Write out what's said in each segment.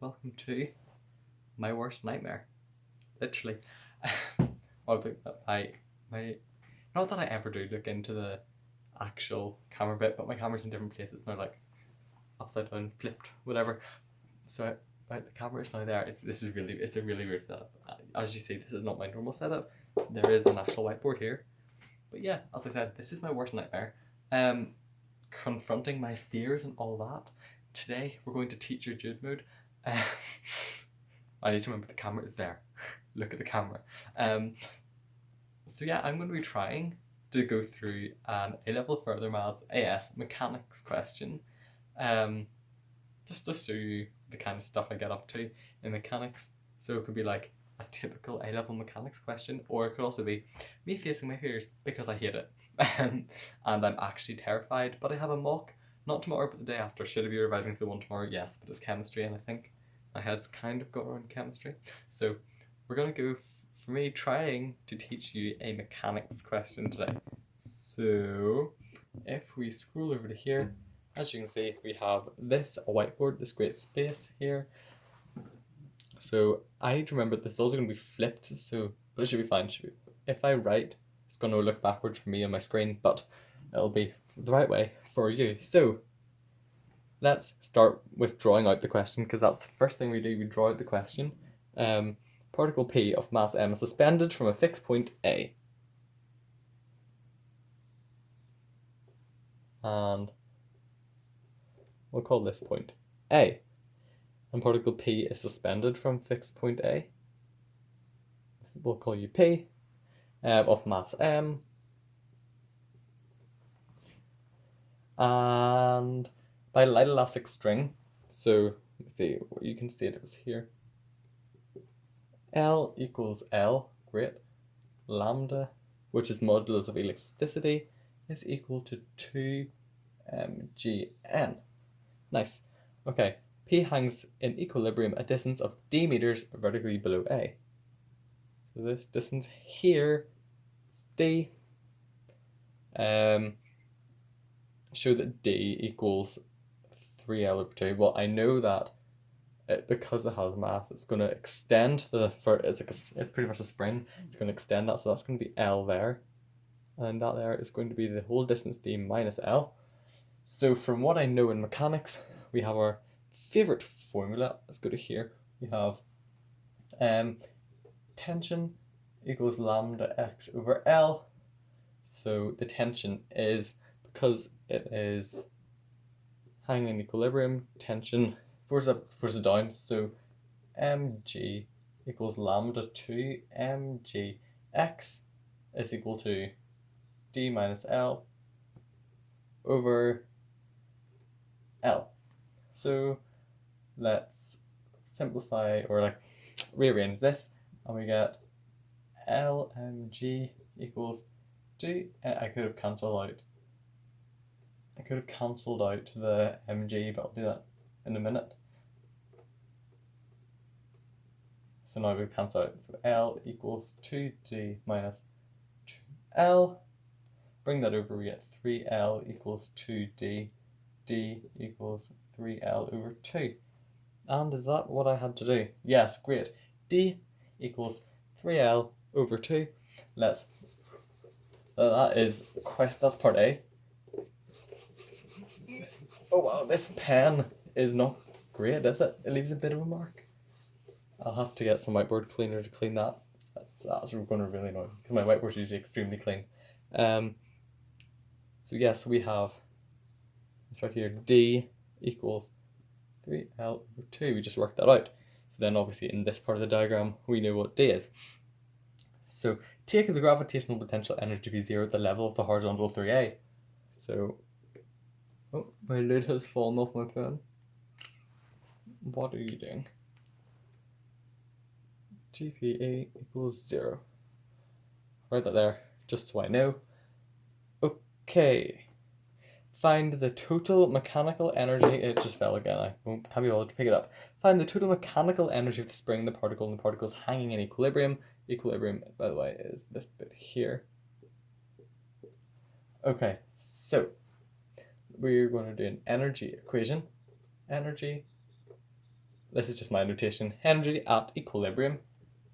welcome to my worst nightmare. Literally. Not that I ever do look into the actual camera bit, but my camera's in different places now, like upside down, flipped, whatever. So the camera is now there. It's a really weird setup. As you see, this is not my normal setup. There is an actual whiteboard here. But yeah, as I said, this is my worst nightmare. Confronting my fears and all that. Today we're going to teacher Jude mode. I need to remember the camera is there. Look at the camera. So yeah, I'm going to be trying to go through an A-level further maths AS mechanics question. Just to show you the kind of stuff I get up to in mechanics. So it could be like a typical A-level mechanics question, or it could also be me facing my fears because I hate it. And I'm actually terrified, but I have a mock, not tomorrow but the day after. Should I be revising for the one tomorrow? Yes, but it's chemistry, and I think my head's kind of got around chemistry. So we're going to go for me trying to teach you a mechanics question today. So if we scroll over to here, as you can see, we have this whiteboard, this great space here. So I need to remember this is also going to be flipped, but it should be fine. If I write, it's going to look backwards for me on my screen, but it'll be the right way for you. So let's start with drawing out the question, because that's the first thing we do. We draw out the question. Particle P of mass m is suspended from a fixed point A. And we'll call this point A. And particle P is suspended from fixed point A. We'll call you P of mass m. And by light elastic string, so let's see, you can see it was here. L equals L, great. Lambda, which is modulus of elasticity, is equal to 2 mgn. Nice. Okay, P hangs in equilibrium a distance of d meters vertically below A. So this distance here is d. Show that d equals 3L over 2. Well, I know that because it has mass, it's going to extend it's pretty much a spring. It's going to extend that, so that's going to be L there. And that there is going to be the whole distance d minus L. So from what I know in mechanics, we have our favorite formula. Let's go to here. We have tension equals lambda x over L. So the tension is, because it is hanging in equilibrium, tension force up, force down. So mg equals lambda 2 mgx is equal to d minus L over L. So let's simplify, or like rearrange this, and we get LMG equals 2. I could have cancelled out the mg, but I'll do that in a minute. So now we cancel out. So L equals 2d minus 2L. Bring that over, we get 3L equals 2d. D equals 3L over 2. And is that what I had to do? Yes, great. D equals 3L over 2. That's part A. Oh wow, this pen is not great, is it? It leaves a bit of a mark. I'll have to get some whiteboard cleaner to clean that. That's going to really annoy me, because my whiteboard's usually extremely clean. So yes, we have this right here, D equals 3L over 2. We just worked that out. So then obviously in this part of the diagram, we know what D is. So take the gravitational potential energy to be 0 at the level of the horizontal 3A. So, oh, my lid has fallen off my pen. What are you doing? GPA equals 0. Write that there, just so I know. Okay. Find the total mechanical energy. It just fell again. I can't be bothered to pick it up. Find the total mechanical energy of the spring, the particle, and the particles hanging in equilibrium. Equilibrium, by the way, is this bit here. Okay, so we're going to do an energy equation. Energy this is just my notation, energy at equilibrium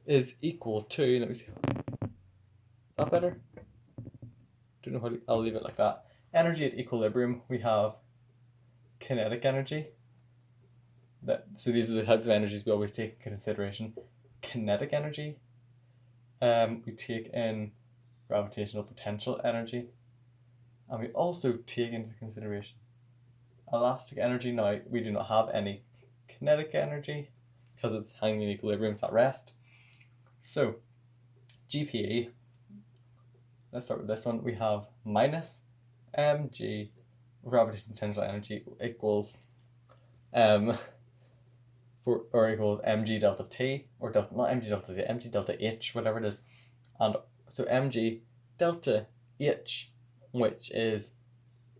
is equal to, let me see, is that better? Don't know how to, I'll leave it like that. Energy at equilibrium, we have kinetic energy. So these are the types of energies we always take into consideration. Kinetic energy, we take in gravitational potential energy, and we also take into consideration elastic energy. Now, we do not have any kinetic energy because it's hanging in equilibrium, it's at rest. So, GPE, let's start with this one. We have minus mg gravitational potential energy equals equals mg delta t, or delta, not mg delta t, mg delta h, whatever it is. And so mg delta h, which is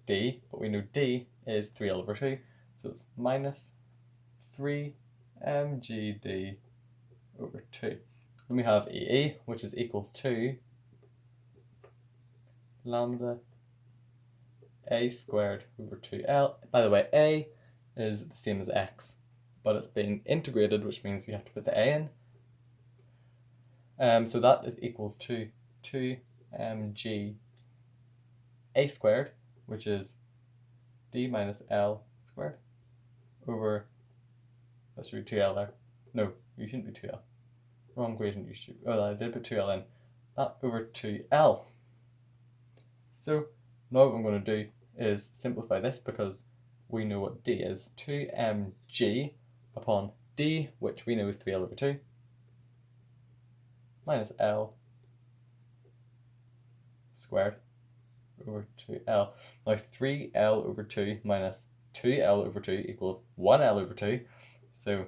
d, but we know d is 3L over 2, so it's minus 3 mgd over 2. Then we have EE, which is equal to lambda a squared over 2L. By the way, a is the same as x, but it's being integrated, which means we have to put the a in. So that is equal to 2 mg a squared, which is d minus L squared over, that should be 2L there. No, you shouldn't be 2L. Wrong equation, you should, oh, I did put 2L in. That over 2L. So now what I'm going to do is simplify this, because we know what d is. 2mg upon d, which we know is 3L over 2, minus L squared over 2L. Now 3L over 2 minus 2L over 2 equals 1L over 2. So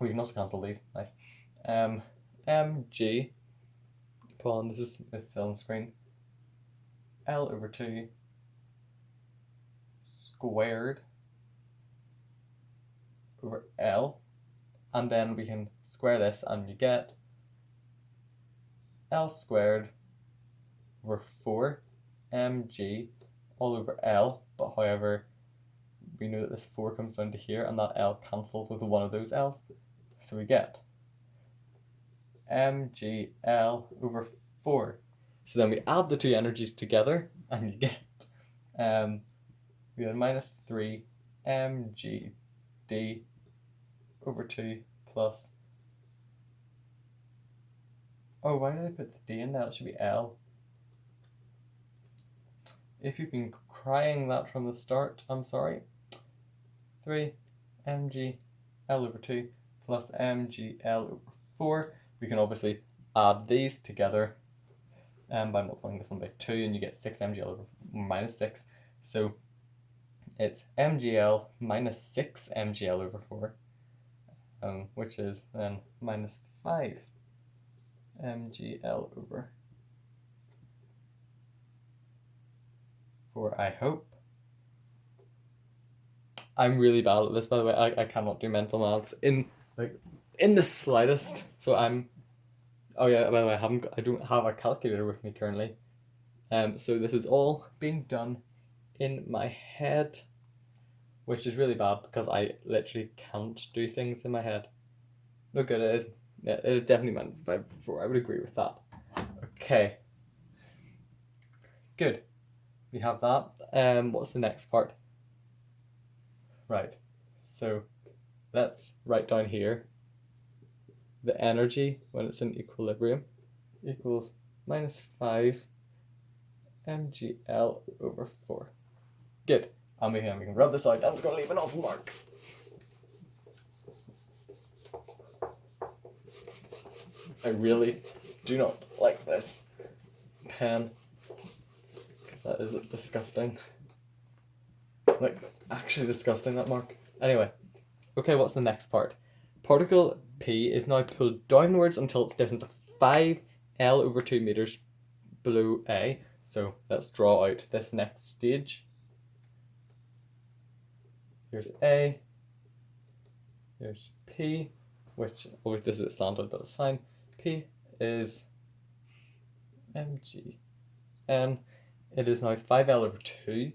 we can also cancel these. Nice. Mg upon, this is still on the screen, L over 2 squared over L, and then we can square this and you get L squared over 4 mg all over L, but however we know that this 4 comes down to here and that L cancels with one of those L's, so we get mgl over 4. So then we add the two energies together and you get we have minus 3 mg d over 2 plus, oh, why did I put the d in there? That should be L. If you've been crying that from the start, I'm sorry. 3 mg L over 2 plus mg L over 4. We can obviously add these together by multiplying this one by 2, and you get 6 mgl over minus 6. So it's mgl minus 6 mgl over 4, which is then minus 5 mgl over 4, I hope. I'm really bad at this, by the way. I cannot do mental maths in the slightest. So oh yeah, by the way, I don't have a calculator with me currently. So this is all being done in my head, which is really bad because I literally can't do things in my head. No good, it is. Yeah, it is definitely minus 5 4. I would agree with that. Okay. Good. We have that. What's the next part? Right. So let's write down here the energy when it's in equilibrium equals minus 5 mgl over 4. Good. And we can rub this out. I'm just going to leave an open mark. I really do not like this pen, because that is disgusting. Like, it's actually disgusting, that mark. Anyway, okay, what's the next part? Particle P is now pulled downwards until its distance of 5L over 2 meters below A. So let's draw out this next stage. Here's A, here's P, which, always this is slanted, but it's fine. P is mg, and it is now 5L over 2.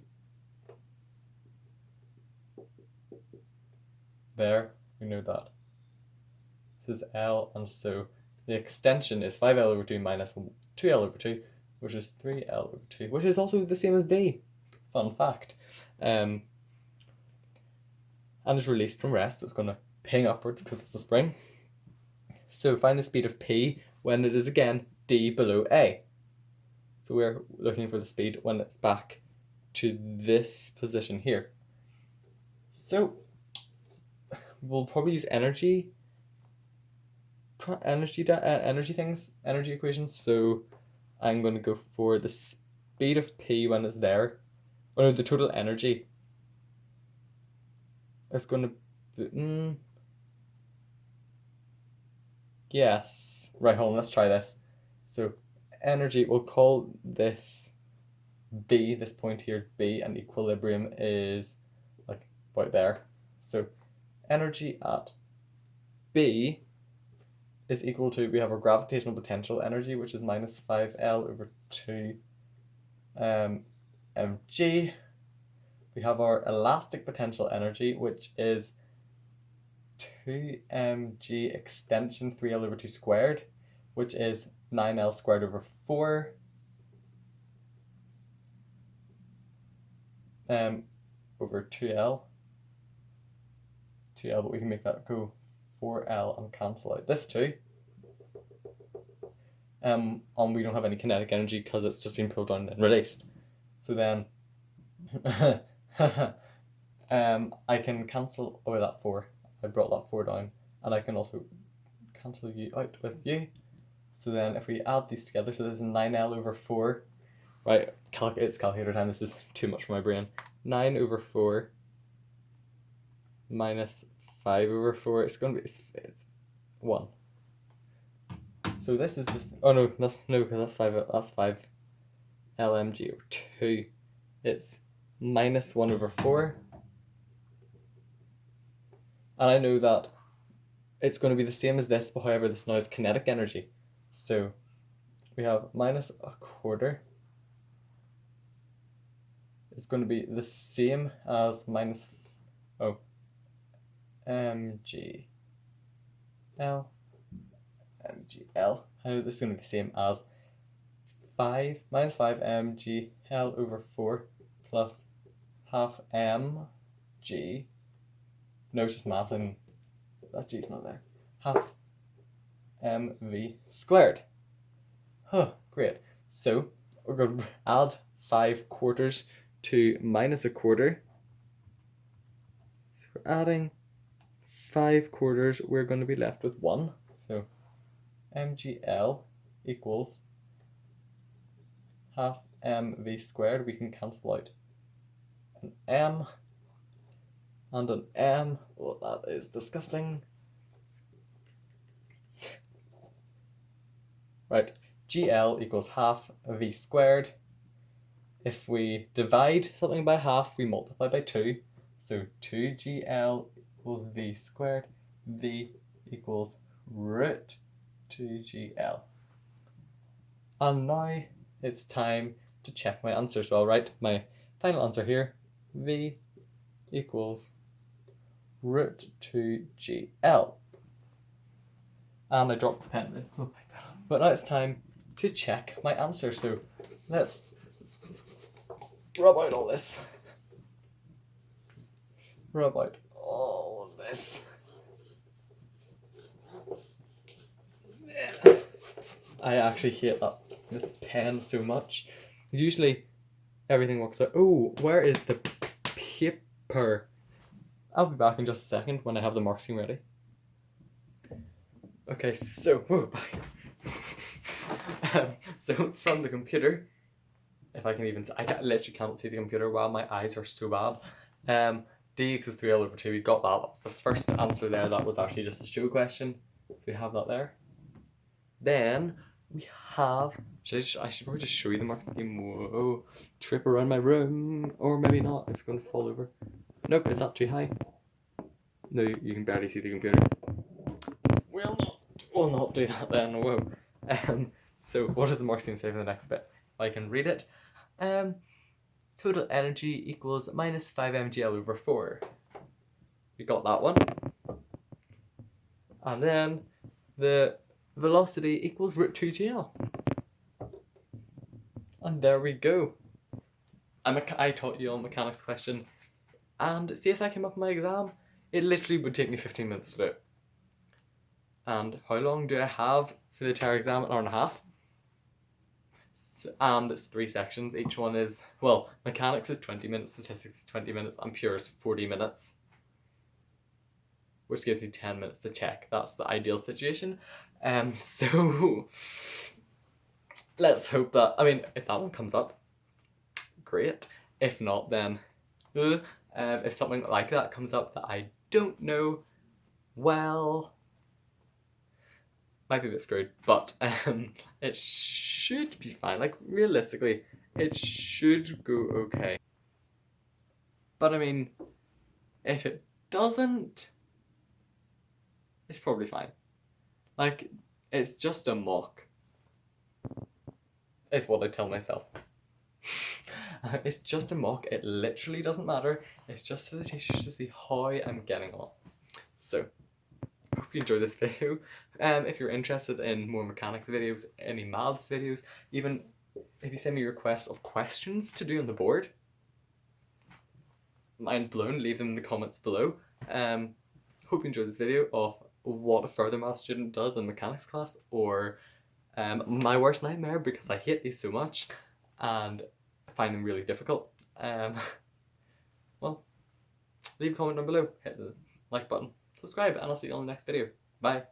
There. We know that. This is L, and so the extension is 5L over 2 minus 2L over 2, which is 3L over 2, which is also the same as D. Fun fact. And it's released from rest, so it's going to ping upwards because it's a spring. So find the speed of P when it is again D below A. So we're looking for the speed when it's back to this position here. So we'll probably use energy equations. So I'm going to go for the speed of P when it's there. Or no, the total energy. It's going to be, yes. Right, hold on, let's try this. So energy, we'll call this B, this point here B, and equilibrium is like about there. So energy at B is equal to, we have our gravitational potential energy, which is minus 5L over 2 mg. We have our elastic potential energy, which is 2 mg extension 3L over 2 squared, which is 9L squared over 4 over 2L, but we can make that go 4L and cancel out this 2. And we don't have any kinetic energy because it's just been pulled down and released. So then I can cancel away that 4. I brought that 4 down, and I can also cancel you out with you. So then if we add these together, so this is 9L over 4. Right, it's calculator time. This is too much for my brain. 9 over 4 minus 5 over 4. It's going to be, it's 1. So this is just, oh no, because that's 5 LMG over 2. It's minus 1 over 4. And I know that it's going to be the same as this, but however this now is kinetic energy. So we have minus a quarter. It's going to be the same as minus, mg L. MgL. I know this is going to be the same as minus 5 mg L over 4 plus half mg. No, it's just math and that g's not there. Half mv squared. Huh, great. So we're going to add 5 quarters to minus a quarter. So we're adding 5 quarters, we're going to be left with 1. So mgl equals half mv squared. We can cancel out an m and an m. Well, that is disgusting. Right, gl equals half v squared. If we divide something by half, we multiply by 2. So 2gl equals v squared. V equals root 2gl. And now it's time to check my answer. So I'll write my final answer here. V equals root 2gl. And I dropped the pen. But now it's time to check my answer. So let's rub out all this. Rub out all of this. I actually hate this pen so much. Usually everything works out. Oh, where is the paper? I'll be back in just a second when I have the marking ready. Okay, so so from the computer, if I can even, I literally can't see the computer while my eyes are so bad. D equals 3L over 2, we got that. That's the first answer there. That was actually just a show question. So we have that there. Then we have, I should probably just show you the mark scheme. Whoa, trip around my room, or maybe not, it's going to fall over. Nope, is that too high? No, you can barely see the computer. We'll not do that then, whoa. So what does the mark scheme say for the next bit? I can read it. Total energy equals minus 5 mgl over 4. We got that one. And then the velocity equals root 2gl. And there we go. I taught you all mechanics question, and see if that came up in my exam. It literally would take me 15 minutes to do it. And how long do I have for the entire exam? An hour and a half. And it's 3 sections. Each one is, well, mechanics is 20 minutes, statistics is 20 minutes, and pure is 40 minutes. Which gives you 10 minutes to check. That's the ideal situation. So let's hope that, I mean, if that one comes up, great. If not, then if something like that comes up that I don't know, well, might be a bit screwed, but it should be fine. Like, realistically, it should go okay. But I mean, if it doesn't, it's probably fine. Like, it's just a mock. It's what I tell myself. It's just a mock. It literally doesn't matter. It's just for the teachers to see how I'm getting on. So, hope you enjoyed this video. If you're interested in more mechanics videos, any maths videos, even if you send me requests of questions to do on the board, mind blown, leave them in the comments below. Hope you enjoyed this video of what a further math student does in mechanics class, or my worst nightmare, because I hate these so much and I find them really difficult. Well, leave a comment down below, hit the like button, subscribe, and I'll see you on the next video. Bye.